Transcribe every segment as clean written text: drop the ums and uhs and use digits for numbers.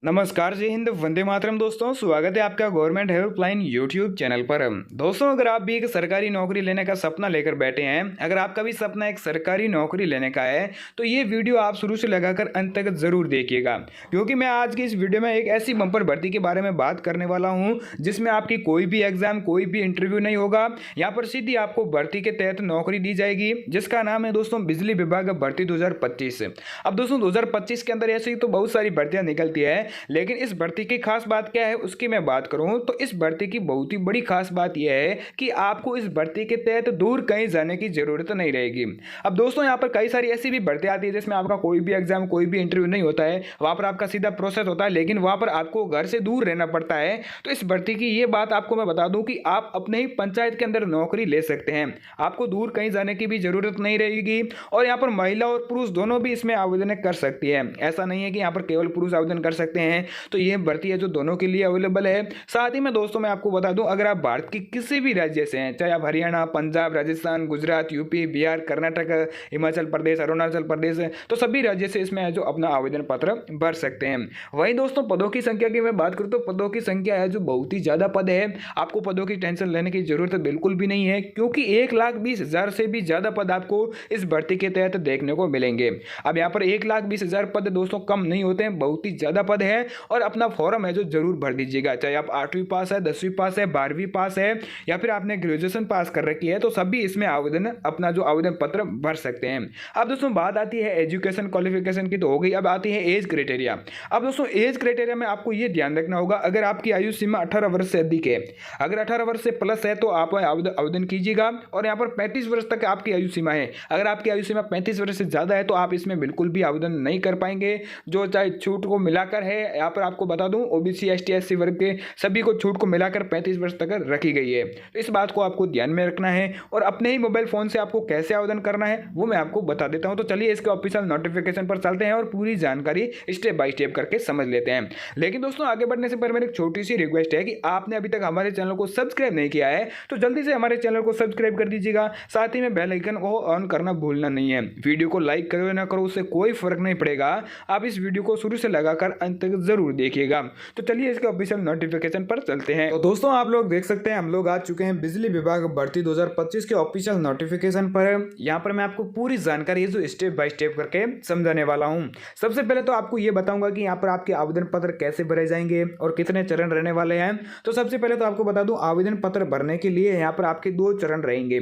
नमस्कार, जय हिंद, वंदे मातरम। दोस्तों, स्वागत है आपका गवर्नमेंट हेल्पलाइन यूट्यूब चैनल पर। दोस्तों, अगर आप भी एक सरकारी नौकरी लेने का सपना लेकर बैठे हैं, अगर आपका भी सपना एक सरकारी नौकरी लेने का है, तो ये वीडियो आप शुरू से लगाकर अंत तक जरूर देखिएगा, क्योंकि मैं आज की इस वीडियो में एक ऐसी बम्पर भर्ती के बारे में बात करने वाला हूँ जिसमें आपकी कोई भी एग्जाम, कोई भी इंटरव्यू नहीं होगा। यहाँ पर सीधी आपको भर्ती के तहत नौकरी दी जाएगी, जिसका नाम है दोस्तों बिजली विभाग भर्ती 2025। अब दोस्तों 2025 के अंदर ऐसी तो बहुत सारी भर्तियां निकलती है, लेकिन इस भर्ती की खास बात क्या है उसकी मैं बात करूं तो इस भर्ती की बहुत ही बड़ी खास बात यह है कि आपको इस भर्ती के तहत दूर कहीं जाने की जरूरत नहीं रहेगी। अब दोस्तों यहाँ पर कई सारी ऐसी भी भर्ती आती है जिसमें आपका कोई भी एग्जाम, कोई भी इंटरव्यू नहीं होता है, वहां पर आपका सीधा प्रोसेस होता है, लेकिन वहां पर आपको घर से दूर रहना पड़ता है। तो इस भर्ती की ये बात आपको मैं बता दूं कि आप अपने ही पंचायत के अंदर नौकरी ले सकते हैं, आपको दूर कहीं जाने की भी जरूरत नहीं रहेगी। और यहाँ पर महिला और पुरुष दोनों भी इसमें आवेदन कर सकती है, ऐसा नहीं है कि यहाँ पर केवल पुरुष आवेदन कर सकते हैं। तो ये भर्ती है जो दोनों के लिए अवेलेबल है। साथ ही में दोस्तों मैं आपको बता दूं, अगर आप भारत के किसी भी राज्य से हैं, चाहे आप हरियाणा, पंजाब, राजस्थान, गुजरात, यूपी, बिहार, कर्नाटक, हिमाचल प्रदेश, अरुणाचल प्रदेश, तो सभी राज्य से इसमें है जो अपना आवेदन पत्र भर सकते हैं। वहीं दोस्तों पदों की संख्या की मैं बात करूं तो पदों की संख्या है जो बहुत ही ज्यादा पद है, आपको पदों की टेंशन लेने की जरूरत बिल्कुल भी नहीं है, क्योंकि 1,20,000 से भी ज्यादा पद आपको इस भर्ती के तहत देखने को मिलेंगे। अब यहाँ पर 1,20,000 पद दोस्तों कम नहीं होते हैं, बहुत ही ज्यादा पद है। और अपना फॉर्म है जो जरूर भर दीजिएगा, चाहे आप 8वीं पास है, 10वीं पास है, 12वीं पास है, या फिर आपने ग्रेजुएशन पास कर रखी है, तो सभी इसमें आवेदन अपना जो आवेदन पत्र भर सकते हैं। अब दोस्तों बात आती है एजुकेशन क्वालिफिकेशन की, तो हो गई। अब आती है एज क्राइटेरिया। अब दोस्तों एज क्राइटेरिया में आपको ये ध्यान रखना होगा, अगर आपकी आयु सीमा 18 वर्ष से अधिक है, अगर 18 वर्ष से प्लस है तो आप आवेदन कीजिएगा। और यहाँ पर 35 वर्ष तक आपकी आयु सीमा है, अगर आपकी आयु सीमा 35 वर्ष से ज्यादा है तो आप इसमें बिल्कुल भी आवेदन नहीं कर पाएंगे। जो चाहे छूट को मिलाकर है, यहाँ पर आपको बता दूं ओबीसी, एसटी, एससी वर्ग के सभी को छूट को मिलाकर 35 वर्ष तक रखी गई है। तो इस बात को आपको ध्यान में रखना है। और अपने ही मोबाइल फोन से आपको कैसे आवेदन करना है वो मैं आपको बता देता हूं। तो चलिए इसके ऑफिशियल नोटिफिकेशन पर चलते हैं और पूरी जानकारी स्टेप बाय स्टेप करके समझ लेते हैं। लेकिन दोस्तों आगे बढ़ने से पहले मेरी एक छोटी सी रिक्वेस्ट है कि आपने अभी तक हमारे चैनल को सब्सक्राइब नहीं किया है तो जल्दी से हमारे चैनल को सब्सक्राइब कर दीजिएगा, साथ ही में बेल आइकन को ऑन करना भूलना नहीं है। वीडियो को लाइक करो ना करो उससे कोई फर्क नहीं पड़ेगा, आप इस वीडियो को शुरू से लगाकर अंत तक जरूर देखिएगा। तो चलिए इसके ऑफिशियल नोटिफिकेशन पर चलते हैं। तो दोस्तों आप लोग देख सकते हैं हम लोग आ चुके हैं बिजली विभाग भर्ती 2025 के ऑफिशियल नोटिफिकेशन पर। यहाँ पर मैं आपको पूरी जानकारी जो स्टेप बाय स्टेप करके समझाने वाला हूँ। सबसे पहले तो आपको ये बताऊंगा कि यहाँ पर आपके आवेदन पत्र कैसे भरे जाएंगे और कितने चरण रहने वाले हैं। तो सबसे पहले तो आपको बता दूं, आवेदन पत्र भरने के लिए यहाँ पर आपके 2 चरण रहेंगे।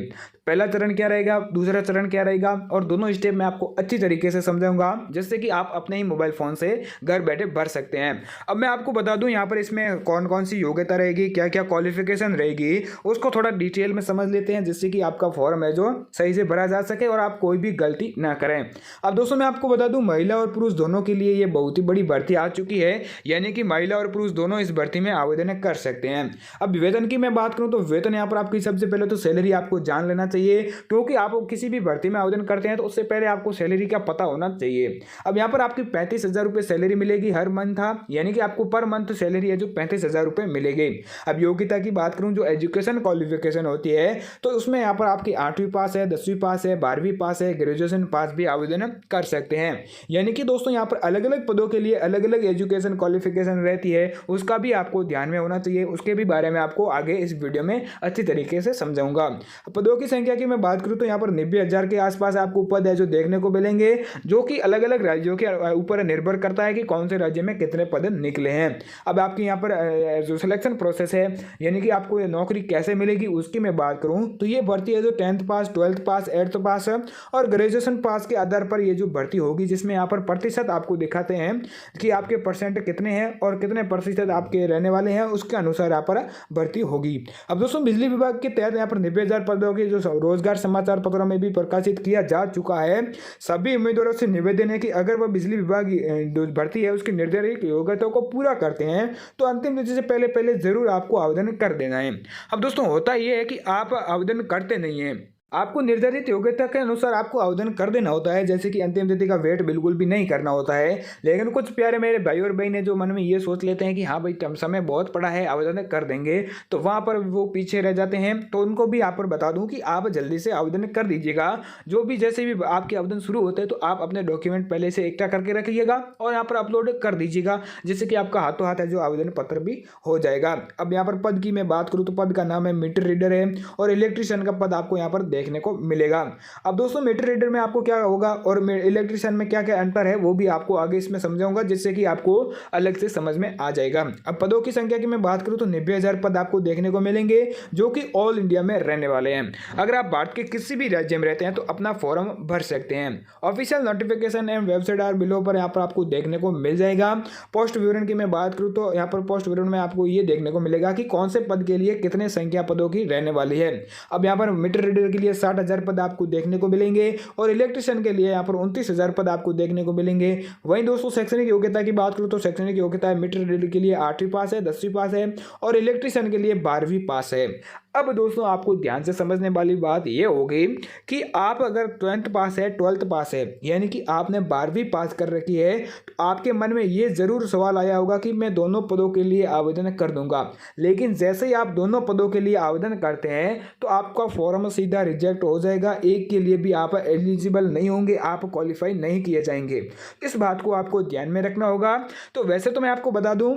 पहला चरण क्या रहेगा, दूसरा चरण क्या रहेगा, और दोनों स्टेप मैं आपको अच्छी तरीके से समझाऊंगा जिससे कि आप अपने ही मोबाइल फोन से घर बैठे भर सकते हैं। अब मैं आपको बता दूं यहाँ पर इसमें कौन कौन सी योग्यता रहेगी, क्या क्या क्वालिफिकेशन रहेगी, उसको थोड़ा डिटेल में समझ लेते हैं, जिससे कि आपका फॉर्म है जो सही से भरा जा सके और आप कोई भी गलती ना करें। अब दोस्तों मैं आपको बता दूं, महिला और पुरुष दोनों के लिए ये बहुत ही बड़ी भर्ती आ चुकी है, यानी कि महिला और पुरुष दोनों इस भर्ती में आवेदन कर सकते हैं। अब वेतन की मैं बात करूं तो वेतन यहाँ पर आपकी सबसे पहले तो सैलरी आपको जान लेना चाहिए, क्योंकि आप किसी भी भर्ती में आवेदन करते हैं तो उससे पहले आपको सैलरी का पता होना चाहिए। अब यहाँ पर आपकी 35,000 रुपये सैलरी मिलेगी हर मंथ, यानी कि आपको पर मंथ सैलरी है जो 35,000 रुपये मिलेगी। अब योग्यता की बात करूं, जो एजुकेशन क्वालिफिकेशन होती है तो उसमें यहाँ पर आपकी 8वीं पास है, 10वीं पास है, 12वीं पास है, ग्रेजुएशन पास भी आवेदन कर सकते हैं। यानी कि दोस्तों यहाँ पर अलग अलग पदों के लिए अलग अलग एजुकेशन क्वालिफिकेशन रहती है, उसका भी आपको ध्यान में होना चाहिए। उसके भी बारे में आपको आगे इस वीडियो में अच्छी तरीके से समझाऊंगा। पदों की संख्या की मैं बात करूं तो यहाँ पर 90,000 के आसपास आपको पद है जो देखने को मिलेंगे, जो कि अलग अलग राज्यों के ऊपर निर्भर करता है कि कौन से राज्य में कितने पद निकले हैं। अब आपकी यहाँ पर जो सिलेक्शन प्रोसेस है, यानी कि आपको ये नौकरी कैसे मिलेगी उसकी मैं बात करूं तो ये भर्ती है जो 10th पास, 12th पास, 8th पास और ग्रेजुएशन पास के आधार पर ये जो भर्ती होगी, जिसमें यहाँ पर प्रतिशत आपको दिखाते हैं कि आपके परसेंट कितने हैं और कितने प्रतिशत आपके रहने वाले हैं, उसके अनुसार यहाँ पर भर्ती होगी। अब दोस्तों बिजली विभाग के तहत यहाँ पर 90,000 पदों की जो रोजगार समाचार पत्रों में भी प्रकाशित किया जा चुका है। सभी उम्मीदवारों से निवेदन है कि अगर वह बिजली विभाग भर्ती है उसकी निर्धारित योग्यताओं को पूरा करते हैं तो अंतिम तिथि से पहले पहले जरूर आपको आवेदन कर देना है। अब दोस्तों होता यह है कि आप आवेदन करते नहीं हैं, आपको निर्धारित योग्यता के अनुसार आपको आवेदन कर देना होता है, जैसे कि अंतिम तिथि का वेट बिल्कुल भी नहीं करना होता है। लेकिन कुछ प्यारे मेरे भाई और बहन जो मन में ये सोच लेते हैं कि हाँ भाई समय बहुत पड़ा है, आवेदन कर देंगे, तो वहाँ पर वो पीछे रह जाते हैं। तो उनको भी यहाँ पर बता दूँ कि आप जल्दी से आवेदन कर दीजिएगा। जो भी जैसे भी आपके आवेदन शुरू होते हैं तो आप अपने डॉक्यूमेंट पहले से इकट्ठा करके रखिएगा और यहाँ पर अपलोड कर दीजिएगा, जिससे कि आपका हाथों हाथ है जो आवेदन पत्र भी हो जाएगा। अब यहाँ पर पद की मैं बात करूँ तो पद का नाम है मीटर रीडर है और इलेक्ट्रीशियन का पद आपको यहाँ पर देखने को मिलेगा। अब दोस्तों मीटर रीडर में आपको क्या होगा और इलेक्ट्रीशियन में क्या क्या अंतर है वो भी आपको आगे इसमें समझाऊंगा, जिससे कि आपको अलग से समझ में आ जाएगा। अब पदों की संख्या की मैं बात करूं तो 90,000 पद आपको देखने को मिलेंगे, जो कि ऑल इंडिया में रहने वाले हैं। अगर आप भारत के किसी भी राज्य में रहते हैं तो अपना फॉर्म भर सकते हैं। ऑफिशियल नोटिफिकेशन एंड वेबसाइट और बिलो पर यहाँ पर आपको देखने को मिल जाएगा। पोस्ट विवरण की मैं बात करूँ तो यहाँ पर पोस्ट विवरण में आपको ये देखने को मिलेगा कि कौन से पद के लिए कितने संख्या पदों की रहने वाली है। अब यहाँ पर मीटर रीडर के लिए 60,000 पद आपको देखने को मिलेंगे और इलेक्ट्रीशियन के लिए यहाँ पर 29,000 पद आपको देखने को मिलेंगे। वहीं दोस्तों शैक्षणिक योग्यता की बात करूँ तो शैक्षणिक योग्यता मीटर रीडर के लिए 8वीं पास है, 10वीं पास है और इलेक्ट्रीशियन के लिए 12वीं पास है। अब दोस्तों आपको ध्यान से समझने वाली बात यह होगी कि आप अगर 10th पास है, 12th पास है, यानी कि आपने 12वीं पास कर रखी है, तो आपके मन में ये जरूर सवाल आया होगा कि मैं दोनों पदों के लिए आवेदन कर दूंगा। लेकिन जैसे ही आप दोनों पदों के लिए आवेदन करते हैं तो आपका फॉर्म सीधा रिजेक्ट हो जाएगा। एक के लिए भी आप एलिजिबल नहीं होंगे, आप क्वालिफाई नहीं किए जाएंगे। इस बात को आपको ध्यान में रखना होगा। तो वैसे तो मैं आपको बता दूं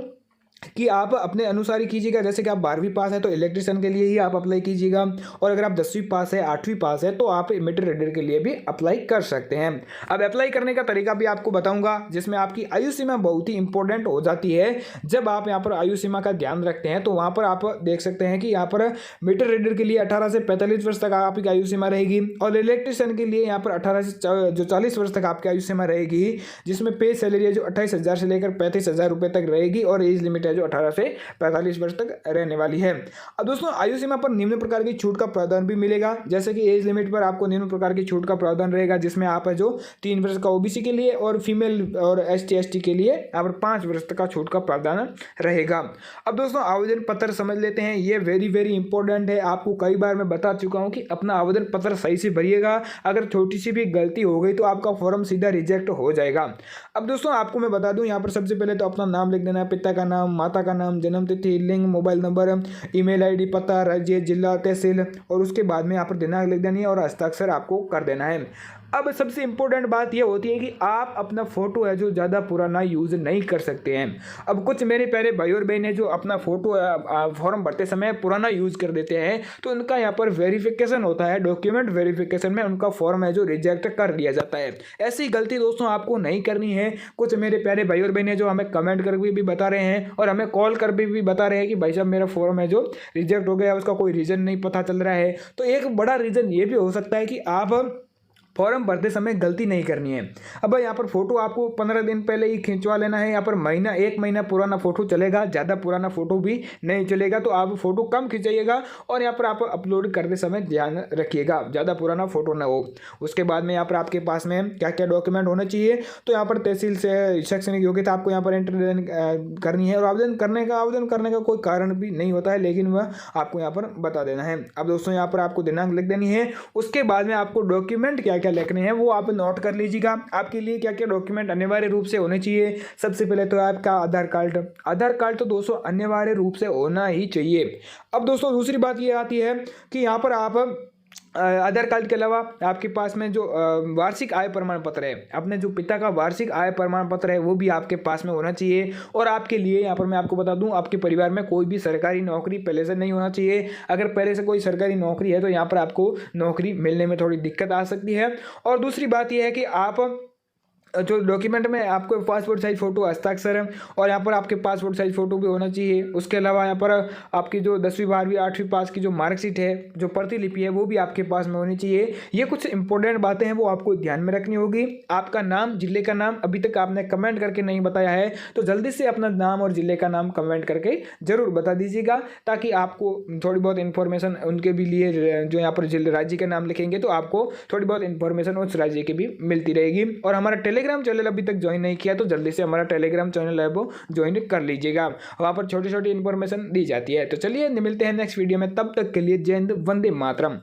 कि आप अपने अनुसार ही कीजिएगा। जैसे कि आप 12वीं पास है तो इलेक्ट्रीशियन के लिए ही आप अप्लाई कीजिएगा, और अगर आप 10वीं पास है, 8वीं पास है तो आप मीटर रीडर के लिए भी अप्लाई कर सकते हैं। अब अप्लाई करने का तरीका भी आपको बताऊंगा, जिसमें आपकी आयु सीमा बहुत ही इंपॉर्टेंट हो जाती है। जब आप यहाँ पर आयु सीमा का ध्यान रखते हैं तो वहाँ पर आप देख सकते हैं कि यहाँ पर मीटर रीडर के लिए 18 से 45 वर्ष तक आपकी आयु सीमा रहेगी, और इलेक्ट्रीशियन के लिए यहाँ पर 18 से 40 वर्ष तक आपकी आयु सीमा रहेगी, जिसमें पे सैलरी है जो 28,000 से लेकर 35,000 रुपये तक रहेगी, और एज लिमिट जो 18 से 45 वर्ष तक रहने वाली है। अब दोस्तों आयु सीमा पर निम्न प्रकार की छूट का प्रावधान भी मिलेगा। जैसे कि एज लिमिट पर आपको निम्न प्रकार की छूट का प्रावधान रहेगा, जिसमें आप है जो 3 वर्ष का ओबीसी के लिए और फीमेल और ST/ST के लिए यहाँ पर 5 वर्ष तक का छूट का प्रावधान रहेगा। अब दोस्तों आवेदन पत्र समझ लेते हैं, ये वेरी इंपॉर्टेंट है। आपको कई बार मैं बता चुका हूँ कि अपना आवेदन पत्र सही से भरिएगा। अगर छोटी सी भी गलती हो गई तो आपका फॉर्म सीधा रिजेक्ट हो जाएगा। अब दोस्तों आपको मैं बता दूं, यहाँ पर सबसे पहले तो अपना नाम लिख देना है, पिता का नाम, माता का नाम, जन्म तिथि, लिंग, मोबाइल नंबर, ईमेल ID, पता, राज्य, जिला, तहसील, और उसके बाद में यहाँ पर दिनांक लिख देनी है और हस्ताक्षर आपको कर देना है। अब सबसे इंपॉर्टेंट बात यह होती है कि आप अपना फोटो है जो ज़्यादा पुराना यूज़ नहीं कर सकते हैं। अब कुछ मेरे प्यारे भाई और बहन है जो अपना फोटो फॉर्म भरते समय पुराना यूज़ कर देते हैं, तो उनका यहाँ पर वेरिफिकेशन होता है, डॉक्यूमेंट वेरिफिकेशन में उनका फॉर्म है जो रिजेक्ट कर दिया जाता है। ऐसी गलती दोस्तों आपको नहीं करनी है। कुछ मेरे प्यारे भाई और बहन है जो हमें कमेंट करके भी बता रहे हैं और हमें कॉल कर भी बता रहे हैं कि भाई साहब मेरा फॉर्म है जो रिजेक्ट हो गया, उसका कोई रीज़न नहीं पता चल रहा है। तो एक बड़ा रीज़न ये भी हो सकता है कि आप फॉर्म भरते समय गलती नहीं करनी है। अब यहाँ पर फोटो आपको 15 दिन पहले ही खिंचवा लेना है। यहाँ पर एक महीना पुराना फोटो चलेगा, ज़्यादा पुराना फोटो भी नहीं चलेगा। तो आप फोटो कम खिंचाइएगा और यहाँ पर आप अपलोड करते समय ध्यान रखिएगा ज़्यादा पुराना फोटो ना हो। उसके बाद में यहाँ पर आपके पास में क्या क्या डॉक्यूमेंट होने चाहिए, तो यहाँ पर तहसील से शैक्षणिक योग्यता आपको यहाँ पर एंटर करनी है, और आवेदन करने का कोई कारण भी नहीं होता है, लेकिन वह आपको यहाँ पर बता देना है। अब दोस्तों यहाँ पर आपको दिनांक लिख देनी है। उसके बाद में आपको डॉक्यूमेंट क्या क्या लिखने हैं वो आप नोट कर लीजिएगा। आपके लिए क्या क्या डॉक्यूमेंट अनिवार्य रूप से होने चाहिए। सबसे पहले तो आपका आधार कार्ड तो दोस्तों अनिवार्य रूप से होना ही चाहिए। अब दोस्तों दूसरी बात ये आती है कि यहाँ पर आप आधार कार्ड के अलावा आपके पास में जो वार्षिक आय प्रमाण पत्र है, अपने जो पिता का वार्षिक आय प्रमाण पत्र है वो भी आपके पास में होना चाहिए। और आपके लिए यहाँ पर मैं आपको बता दूं, आपके परिवार में कोई भी सरकारी नौकरी पहले से नहीं होना चाहिए। अगर पहले से कोई सरकारी नौकरी है तो यहाँ पर आपको नौकरी मिलने में थोड़ी दिक्कत आ सकती है। और दूसरी बात यह है कि आप जो डॉक्यूमेंट में आपको पासपोर्ट साइज फ़ोटो, हस्ताक्षर है, और यहाँ पर आपके पासपोर्ट साइज फ़ोटो भी होना चाहिए। उसके अलावा यहाँ पर आपकी जो 10वीं 12वीं 8वीं पास की जो मार्कशीट है, जो प्रतिलिपि है, वो भी आपके पास में होनी चाहिए। ये कुछ इंपॉर्टेंट बातें हैं वो आपको ध्यान में रखनी होगी। आपका नाम, जिले का नाम अभी तक आपने कमेंट करके नहीं बताया है, तो जल्दी से अपना नाम और जिले का नाम कमेंट करके ज़रूर बता दीजिएगा, ताकि आपको थोड़ी बहुत इन्फॉर्मेशन उनके भी लिए, जो यहाँ पर राज्य का नाम लिखेंगे तो आपको थोड़ी बहुत इन्फॉर्मेशन उस राज्य की भी मिलती रहेगी। और हमारा टेलीग्राम चैनल अभी तक ज्वाइन नहीं किया तो जल्दी से हमारा टेलीग्राम चैनल है वो ज्वाइन कर लीजिएगा। वहाँ पर छोटी छोटी इन्फॉर्मेशन दी जाती है। तो चलिए मिलते हैं नेक्स्ट वीडियो में, तब तक के लिए जय हिंद, वंदे मातरम।